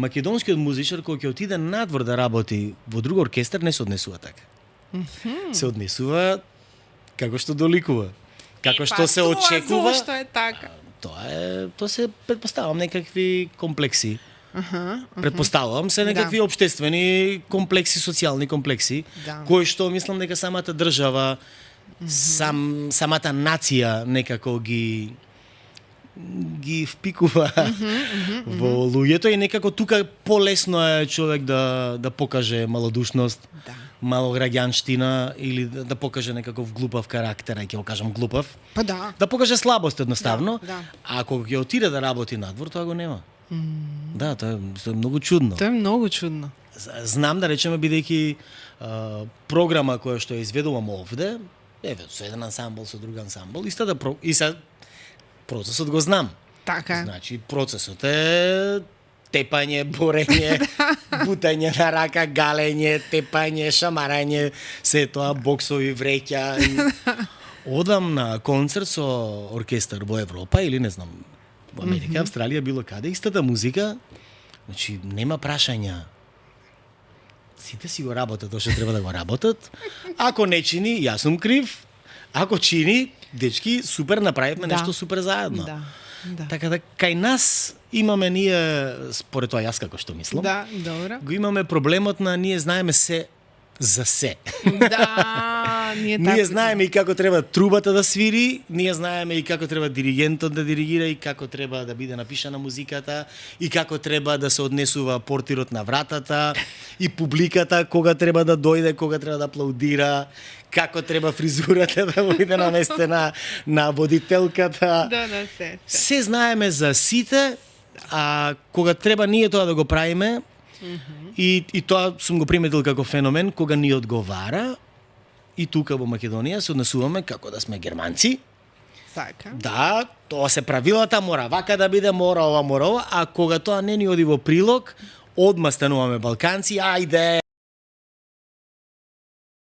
македонскиот музичар кој ќе отиде надвор да работи во друг оркестар не се однесува така. Се однесува како што доликува. Како што се очекува. Зошто е така? Тоа се претпоставам некакви комплекси. Предпоставувам се некакви општествени комплекси, социјални комплекси, кои што мислам дека самата држава, самата нација некако ги впикува во луѓето и некако тука полесно е човек да покаже малодушност, малограѓанштина или да покаже некаков глупав карактер, ќе го кажам глупав. Па да. Да покаже слабост едноставно. Да. А ако ќе отиде да работи надвор, тоа го нема. Да, тоа е многу чудно. Тоа е многу чудно. Знам да речеме бидејќи програма која што ја изведувам овде, со еден ансамбл, со друг ансамбл, и се процесот го знам. Така. Значи процесот е тепање, борење, бутање на рака, галење, тепање, шамарање, се тоа боксови вреќа. Одам на концерт со оркестар во Европа или не знам, во Америка, Австралија, било каде, истата музика, значи нема прашања. Сите си го работат тоа што треба да го работат. Ако не чини, јас сум крив. Ако чини, дечки, супер направивме нешто супер заедно. Да. Така да кај нас имаме ние, според тоа јас како што мислам. Да, добро. Го имаме проблемот на ние знаеме се за се. Да, ние знаеме и како треба трубата да свири, ние знаеме и како треба диригентот да диригира и како треба да биде напишана музиката и како треба да се однесува портирот на вратата и публиката кога треба да дојде, кога треба да аплаудира, како треба фризурата да биде наместена на водителката. Да, се знаеме за сите, а кога треба ние тоа да го правиме, и тоа сум го приметил како феномен, кога ни одговара, и тука во Македонија се однесуваме како да сме германци. Така. Да, тоа се правилата, мора вака да биде, мора ова, а кога тоа не ни оди во прилог, одма стануваме балканци, ајде,